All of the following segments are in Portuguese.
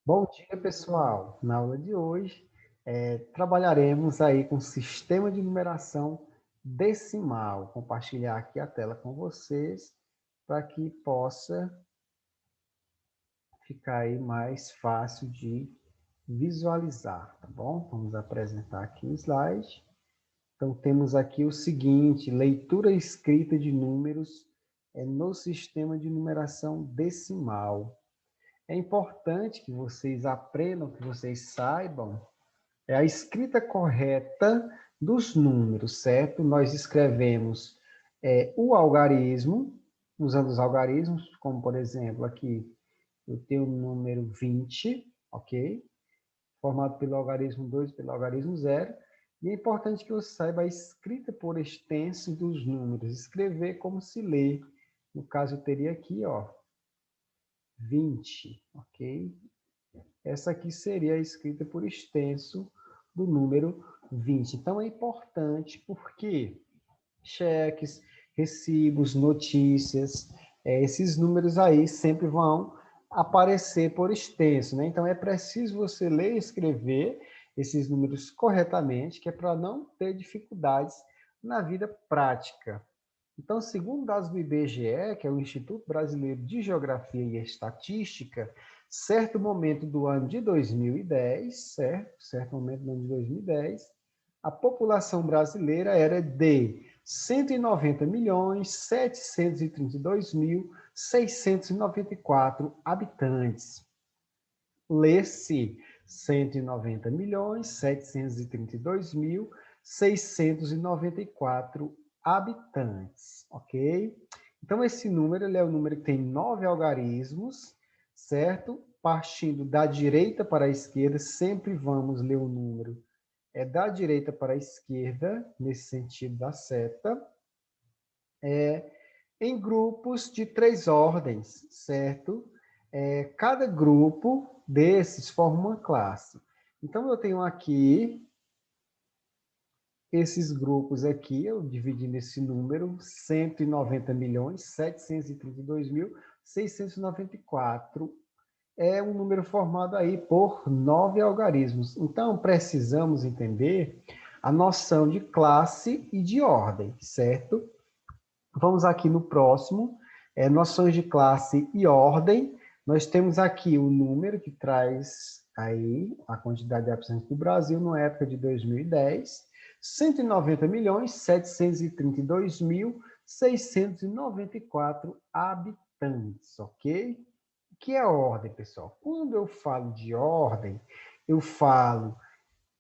Bom dia, pessoal. Na aula de hoje, trabalharemos aí com sistema de numeração decimal. Compartilhar aqui a tela com vocês para que possa ficar aí mais fácil de visualizar, tá bom? Vamos apresentar aqui o slide. Então, temos aqui o seguinte: leitura e escrita de números no sistema de numeração decimal. É importante que vocês aprendam, que vocês saibam a escrita correta dos números, certo? Nós escrevemos o algarismo, usando os algarismos, como por exemplo aqui, eu tenho o número 20, ok? Formado pelo algarismo 2 pelo algarismo 0. E é importante que você saiba a escrita por extenso dos números, escrever como se lê. No caso, eu teria aqui, ó, 20, ok? Essa aqui seria a escrita por extenso do número 20. Então, é importante porque cheques, recibos, notícias, esses números aí sempre vão aparecer por extenso, né? Então, é preciso você ler e escrever esses números corretamente, que é para não ter dificuldades na vida prática. Então, segundo dados do IBGE, que é o Instituto Brasileiro de Geografia e Estatística, certo momento do ano de 2010, certo momento do ano de 2010, a população brasileira era de 190.732.694 habitantes. Lê-se 190.732.694 habitantes, ok? Então, esse número ele é o número que tem 9 algarismos, certo? Partindo da direita para a esquerda, sempre vamos ler o número da direita para a esquerda, nesse sentido da seta, em grupos de 3 ordens, certo? Cada grupo desses forma uma classe. Então, eu tenho aqui esses grupos aqui, eu dividi nesse número, 190.732.694. É um número formado aí por 9 algarismos. Então, precisamos entender a noção de classe e de ordem, certo? Vamos aqui no próximo, noções de classe e ordem. Nós temos aqui o número que traz aí a quantidade de habitantes do Brasil na época de 2010, 190.732.694 habitantes, ok? O que é ordem, pessoal? Quando eu falo de ordem, eu falo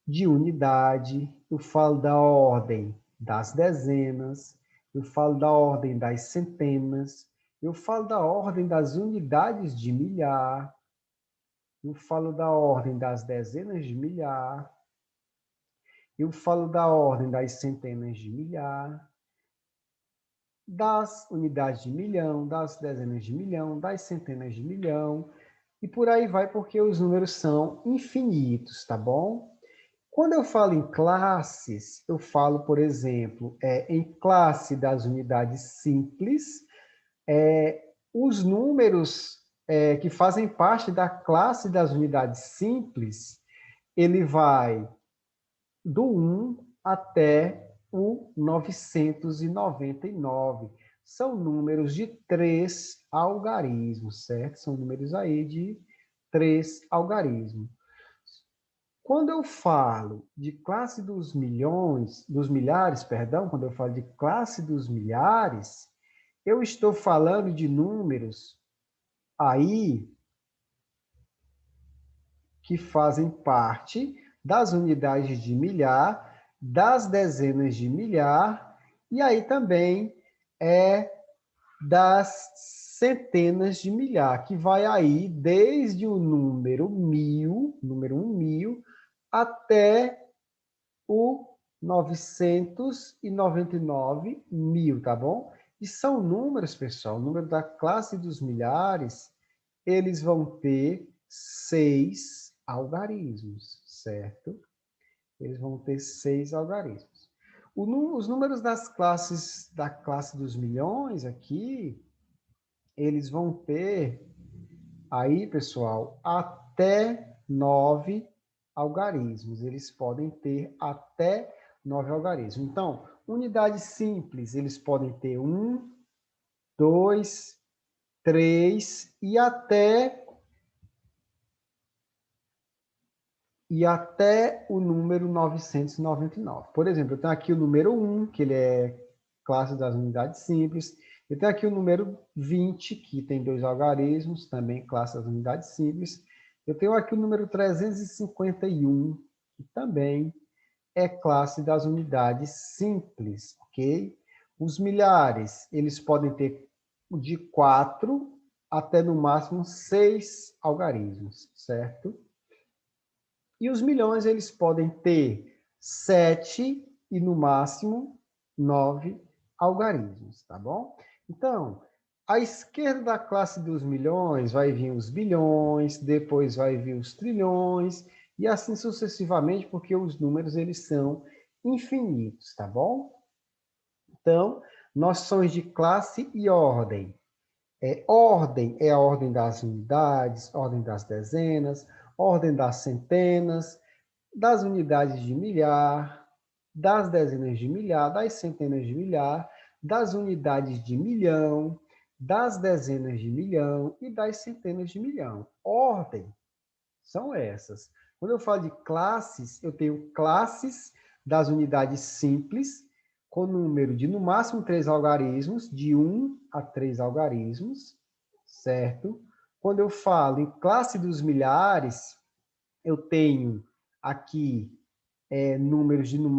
de unidade, eu falo da ordem das dezenas, eu falo da ordem das centenas, eu falo da ordem das unidades de milhar, eu falo da ordem das dezenas de milhar, eu falo da ordem das centenas de milhar, das unidades de milhão, das dezenas de milhão, das centenas de milhão, e por aí vai, porque os números são infinitos, tá bom? Quando eu falo em classes, eu falo, por exemplo, em classe das unidades simples, os números que fazem parte da classe das unidades simples, ele vai do 1 até o 999. São números de 3 algarismos, certo? São números aí de 3 algarismos. Quando eu falo de classe dos milhões, dos milhares, perdão, quando eu falo de classe dos milhares, eu estou falando de números aí que fazem parte das unidades de milhar, das dezenas de milhar, e aí também das centenas de milhar, que vai aí desde o número 1000, número 1000, até o 999.000, tá bom? E são números, pessoal, o número da classe dos milhares, eles vão ter 6 algarismos, certo? Eles vão ter 6 algarismos. Os números das classes, da classe dos milhões aqui, eles vão ter Aí, pessoal, até 9 algarismos. Eles podem ter até 9 algarismos. Então, unidade simples, eles podem ter 1, 2, 3 e até o número 999. Por exemplo, eu tenho aqui o número 1, que ele é classe das unidades simples. Eu tenho aqui o número 20, que tem 2 algarismos, também classe das unidades simples. Eu tenho aqui o número 351, que também é classe das unidades simples, ok? Os milhares, eles podem ter de 4 até no máximo 6 algarismos, certo? E os milhões, eles podem ter 7 e, no máximo, 9 algarismos, tá bom? Então, à esquerda da classe dos milhões vai vir os bilhões, depois vai vir os trilhões, e assim sucessivamente, porque os números, eles são infinitos, tá bom? Então, noções de classe e ordem. Ordem é a ordem das unidades, ordem das dezenas, ordem das centenas, das unidades de milhar, das dezenas de milhar, das centenas de milhar, das unidades de milhão, das dezenas de milhão e das centenas de milhão. Ordem são essas. Quando eu falo de classes, eu tenho classes das unidades simples, com número de, no máximo, 3 algarismos, de 1 a 3 algarismos, certo? Quando eu falo em classe dos milhares, eu tenho aqui números de, no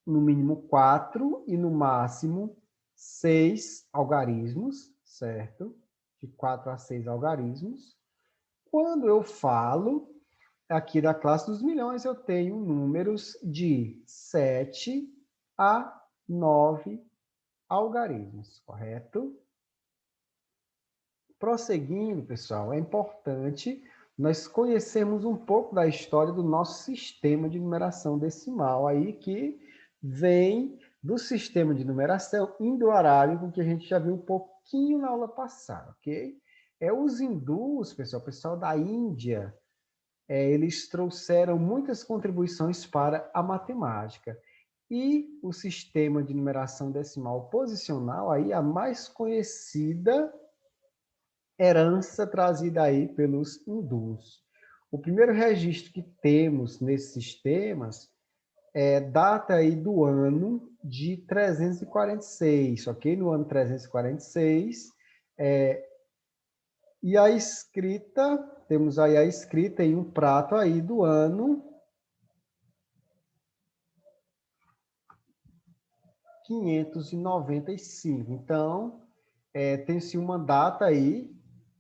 mínimo 4 e, no máximo, 6 algarismos, certo? De 4 a 6 algarismos. Quando eu falo aqui da classe dos milhões, eu tenho números de 7 a 9 algarismos, correto? Prosseguindo, pessoal, é importante nós conhecermos um pouco da história do nosso sistema de numeração decimal, aí que vem do sistema de numeração indo-arábico, que a gente já viu um pouquinho na aula passada, ok? Os hindus, pessoal, o pessoal da Índia, eles trouxeram muitas contribuições para a matemática. E o sistema de numeração decimal posicional, aí a mais conhecida herança trazida aí pelos hindus. O primeiro registro que temos nesses sistemas data aí do ano de 346, ok? No ano 346, e a escrita, temos aí a escrita em um prato aí do ano 595. Então, tem-se uma data aí,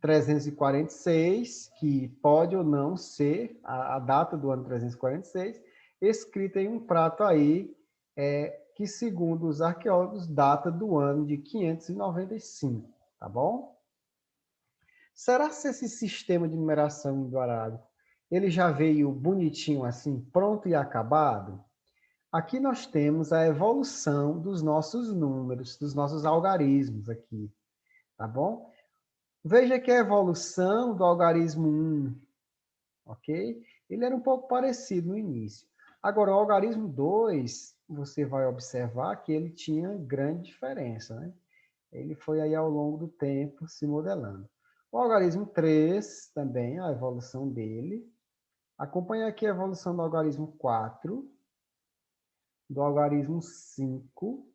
346, que pode ou não ser a data do ano 346, escrita em um prato aí, que, segundo os arqueólogos, data do ano de 595, tá bom? Será que esse sistema de numeração indo-arábico, ele já veio bonitinho assim, pronto e acabado? Aqui nós temos a evolução dos nossos números, dos nossos algarismos aqui, tá bom? Veja que a evolução do algarismo 1, ok? Ele era um pouco parecido no início. Agora, o algarismo 2, você vai observar que ele tinha grande diferença, né? Ele foi aí ao longo do tempo se modelando. O algarismo 3, também, a evolução dele. Acompanha aqui a evolução do algarismo 4, do algarismo 5,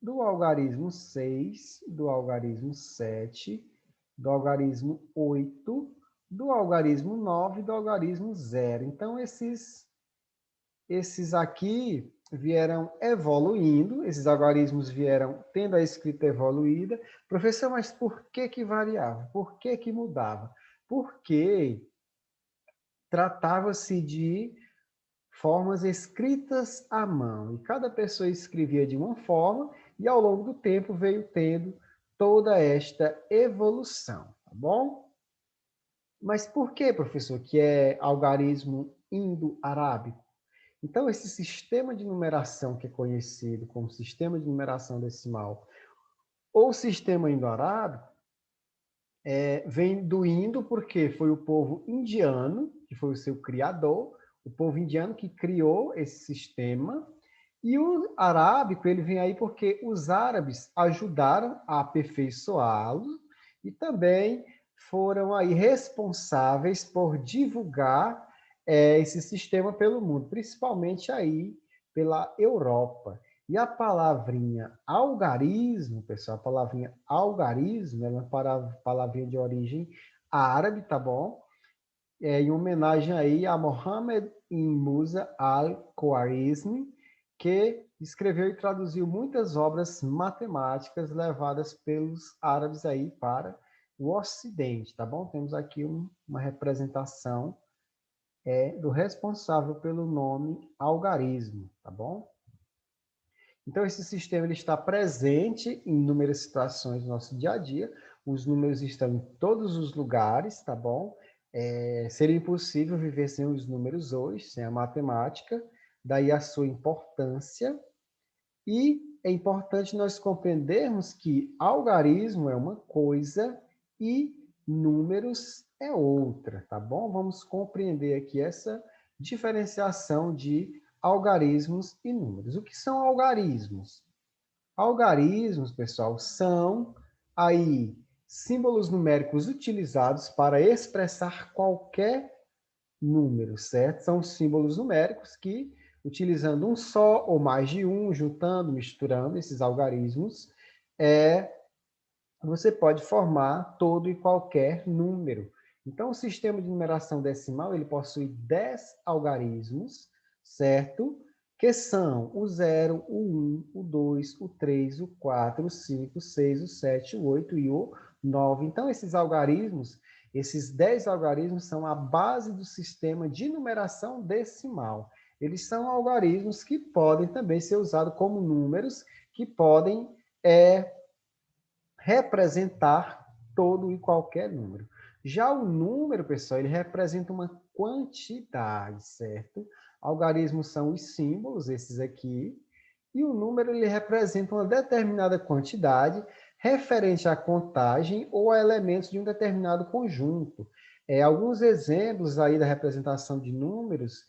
do algarismo 6, do algarismo 7, do algarismo 8, do algarismo 9 e do algarismo 0. Então, esses aqui vieram evoluindo, esses algarismos vieram tendo a escrita evoluída. Professor, mas por que variava? Por que mudava? Porque tratava-se de formas escritas à mão. E cada pessoa escrevia de uma forma e, ao longo do tempo, veio tendo toda esta evolução, tá bom? Mas por que, professor, que é algarismo indo-arábico? Então, esse sistema de numeração que é conhecido como sistema de numeração decimal ou sistema indo-arábico, vem do indo porque foi o povo indiano, que foi o seu criador, o povo indiano que criou esse sistema, e o arábico ele vem aí porque os árabes ajudaram a aperfeiçoá-lo e também foram aí responsáveis por divulgar esse sistema pelo mundo, principalmente aí pela Europa. E a palavrinha algarismo, pessoal, a palavrinha algarismo é uma palavrinha de origem árabe, tá bom? Em homenagem aí a Mohammed ibn Musa al-Khwarizmi, que escreveu e traduziu muitas obras matemáticas levadas pelos árabes aí para o Ocidente, tá bom? Temos aqui uma representação do responsável pelo nome algarismo, tá bom? Então, esse sistema ele está presente em inúmeras situações do nosso dia a dia. Os números estão em todos os lugares, tá bom? Seria impossível viver sem os números hoje, sem a matemática, daí a sua importância. E é importante nós compreendermos que algarismo é uma coisa e números é outra, tá bom? Vamos compreender aqui essa diferenciação de algarismos e números. O que são algarismos? Algarismos, pessoal, são aí símbolos numéricos utilizados para expressar qualquer número, certo? São símbolos numéricos que, utilizando um só ou mais de um, juntando, misturando esses algarismos, você pode formar todo e qualquer número. Então, o sistema de numeração decimal ele possui 10 algarismos, certo? Que são o 0, o 1, o 2, o 3, o 4, o 5, o 6, o 7, o 8 e o 9. Então, esses algarismos, esses 10 algarismos são a base do sistema de numeração decimal. Eles são algarismos que podem também ser usados como números, que podem representar todo e qualquer número. Já o número, pessoal, ele representa uma quantidade, certo? Algarismos são os símbolos, esses aqui, e o número ele representa uma determinada quantidade referente à contagem ou a elementos de um determinado conjunto. Alguns exemplos aí da representação de números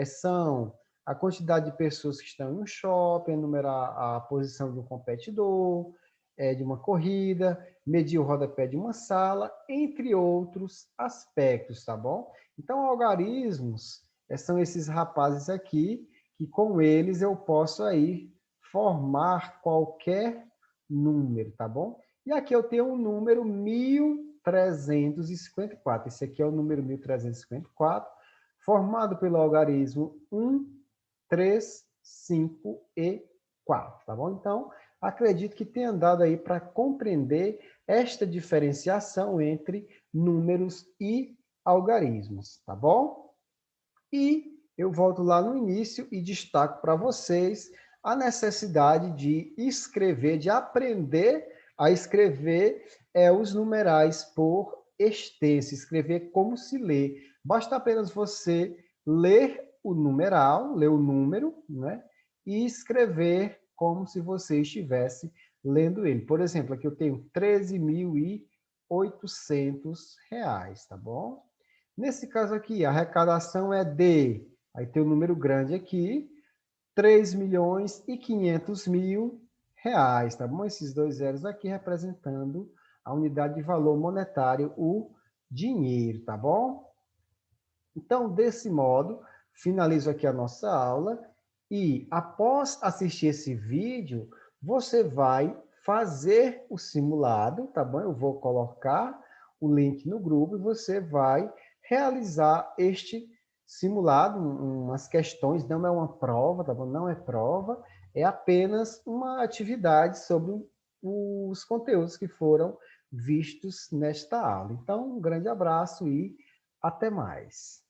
são a quantidade de pessoas que estão em um shopping, enumerar a posição de um competidor, de uma corrida, medir o rodapé de uma sala, entre outros aspectos, tá bom? Então, algarismos são esses rapazes aqui, que com eles eu posso aí formar qualquer número, tá bom? E aqui eu tenho um número 1354. Esse aqui é o número 1354, formado pelo algarismo 1, 3, 5 e 4, tá bom? Então, acredito que tenha dado aí para compreender esta diferenciação entre números e algarismos, tá bom? E eu volto lá no início e destaco para vocês a necessidade de escrever, de aprender a escrever os numerais por extenso, escrever como se lê. Basta apenas você ler o numeral, ler o número, né? E escrever como se você estivesse lendo ele. Por exemplo, aqui eu tenho R$13.800, tá bom? Nesse caso aqui, a arrecadação é de, aí tem o um número grande aqui, R$3.500.000, tá bom? Esses dois zeros aqui representando a unidade de valor monetário, o dinheiro, tá bom? Então, desse modo, finalizo aqui a nossa aula e, após assistir esse vídeo, você vai fazer o simulado, tá bom? Eu vou colocar o link no grupo e você vai realizar este simulado, umas questões, não é uma prova, tá bom? Não é prova, é apenas uma atividade sobre os conteúdos que foram vistos nesta aula. Então, um grande abraço e até mais.